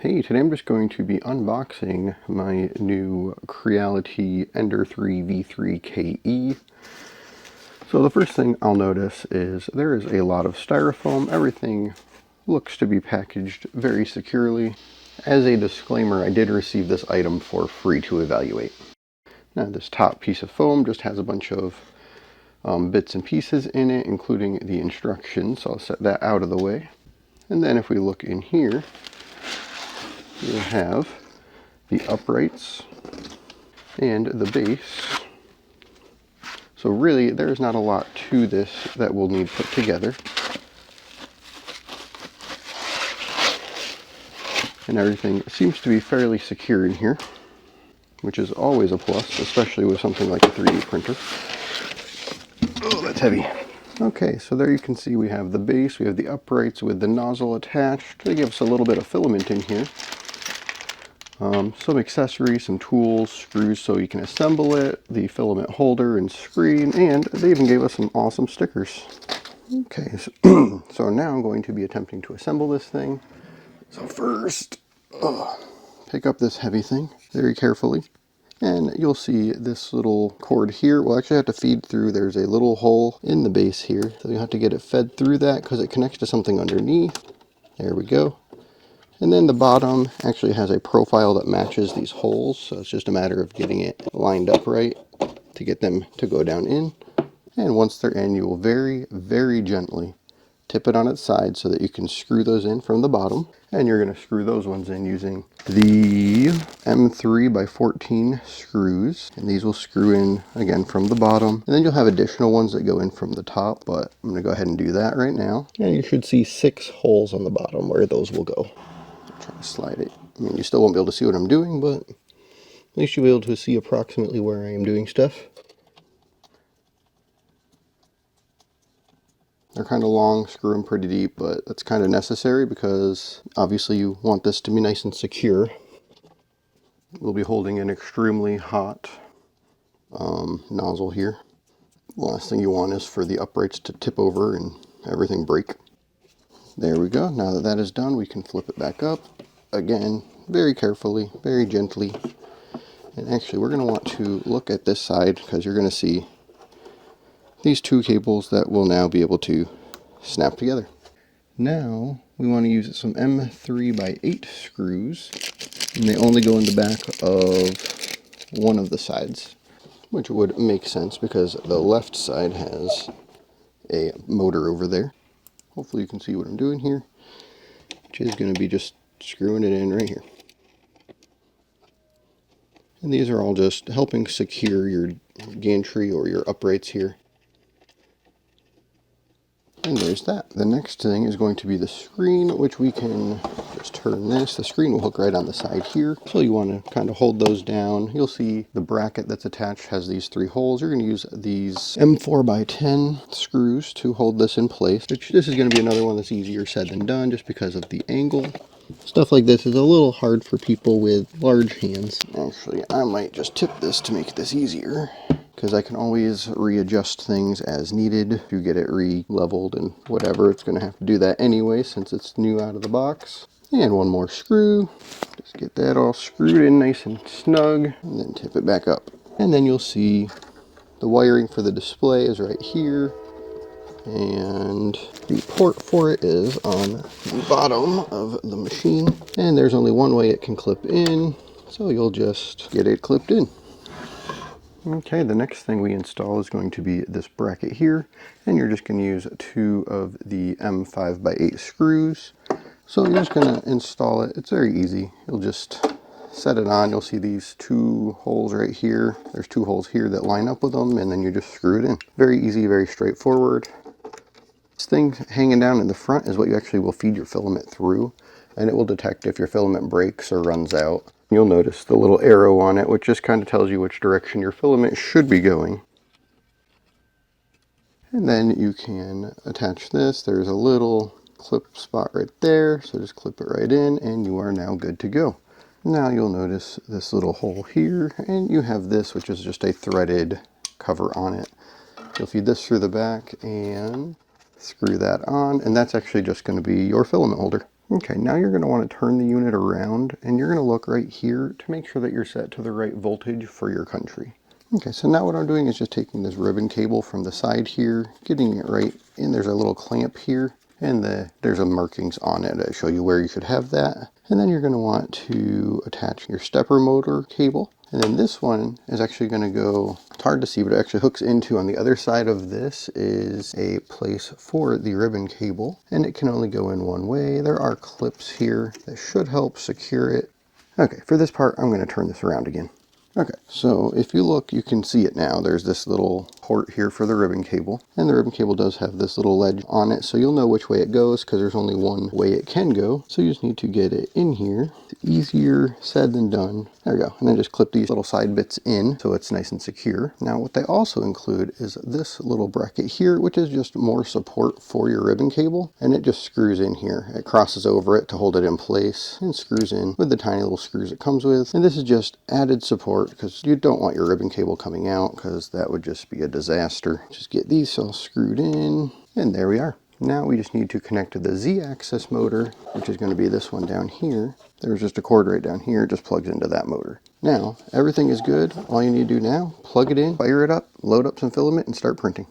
Hey, today I'm just going to be unboxing my new Creality Ender 3 V3 KE. So the first thing I'll notice is there is a lot of styrofoam. Everything looks to be packaged very securely. As a disclaimer, I did receive this item for free to evaluate. Now this top piece of foam just has a bunch of bits and pieces in it, including the instructions, so I'll set that out of the way. And then if we look in here, we'll have the uprights and the base. So really, there's not a lot to this that we'll need put together. And everything seems to be fairly secure in here, which is always a plus, especially with something like a 3D printer. Oh, that's heavy. Okay, so there you can see we have the base, we have the uprights with the nozzle attached. They give us a little bit of filament in here. Some accessories, some tools, screws so you can assemble it, the filament holder and screen, and they even gave us some awesome stickers. Okay, so now I'm going to be attempting to assemble this thing. So first, pick up this heavy thing very carefully, and you'll see this little cord here. We'll actually have to feed through. There's a little hole in the base here, so you have to get it fed through that because it connects to something underneath. There we go. And then the bottom actually has a profile that matches these holes, so it's just a matter of getting it lined up right to get them to go down in. And once they're in, you will very, very gently tip it on its side so that you can screw those in from the bottom. And you're going to screw those ones in using the M3 by 14 screws. And these will screw in again from the bottom. And then you'll have additional ones that go in from the top, but I'm going to go ahead and do that right now. And you should see 6 holes on the bottom where those will go. Try to slide it. I mean, you still won't be able to see what I'm doing, but at least you'll be able to see approximately where I am doing stuff. They're kind of long, screw them pretty deep, but that's kind of necessary because obviously you want this to be nice and secure. We'll be holding an extremely hot nozzle here. The last thing you want is for the uprights to tip over and everything break. There we go. Now that that is done, we can flip it back up. Again, very carefully, very gently. And actually, we're going to want to look at this side because you're going to see these 2 cables that will now be able to snap together. Now we want to use some M3 by 8 screws, and they only go in the back of one of the sides, which would make sense because the left side has a motor over there. Hopefully you can see what I'm doing here, which is going to be just screwing it in right here. And these are all just helping secure your gantry or your uprights here. And there's that. The next thing is going to be the screen, which we can just turn this. The screen will hook right on the side here. So you want to kind of hold those down. You'll see the bracket that's attached has these 3 holes. You're going to use these M4 by 10 screws to hold this in place. Which this is going to be another one that's easier said than done just because of the angle. Stuff like this is a little hard for people with large hands. Actually, I might just tip this to make this easier, because I can always readjust things as needed to get it re-leveled and whatever. It's going to have to do that anyway since it's new out of the box. And one more screw. Just get that all screwed in nice and snug, and then tip it back up. And then you'll see the wiring for the display is right here. And the port for it is on the bottom of the machine. And there's only one way it can clip in, so you'll just get it clipped in. Okay, the next thing we install is going to be this bracket here, and you're just going to use 2 of the M5 by 8 screws. So you're just going to install it. It's very easy. You'll just set it on. You'll see these 2 holes right here. There's 2 holes here that line up with them, and then you just screw it in. Very easy, very straightforward. This thing hanging down in the front is what you actually will feed your filament through, and it will detect if your filament breaks or runs out. You'll notice the little arrow on it, which just kind of tells you which direction your filament should be going. And then you can attach this. There's a little clip spot right there, so just clip it right in, and you are now good to go. Now you'll notice this little hole here, and you have this, which is just a threaded cover on it. You'll feed this through the back and screw that on, and that's actually just going to be your filament holder. Okay, now you're going to want to turn the unit around and you're going to look right here to make sure that you're set to the right voltage for your country. Okay, so now what I'm doing is just taking this ribbon cable from the side here, getting it right in. There's a little clamp here and there's a markings on it to show you where you should have that. And then you're going to want to attach your stepper motor cable. And then this one is actually going to go, it's hard to see, but it actually hooks into, on the other side of this is a place for the ribbon cable, and it can only go in one way. There are clips here that should help secure it. Okay, for this part, I'm going to turn this around again. Okay, so if you look, you can see it now. There's this little port here for the ribbon cable, and the ribbon cable does have this little ledge on it, so you'll know which way it goes because there's only one way it can go. So you just need to get it in here. It's easier said than done. There we go. And then just clip these little side bits in so it's nice and secure. Now what they also include is this little bracket here, which is just more support for your ribbon cable, and it just screws in here. It crosses over it to hold it in place and screws in with the tiny little screws it comes with. And this is just added support because you don't want your ribbon cable coming out because that would just be a disaster. Just get these all screwed in, and there we are. Now we just need to connect to the Z-axis motor, which is going to be this one down here. There's just a cord right down here, it just plugs into that motor. Now, everything is good. All you need to do now, plug it in, fire it up, load up some filament, and start printing.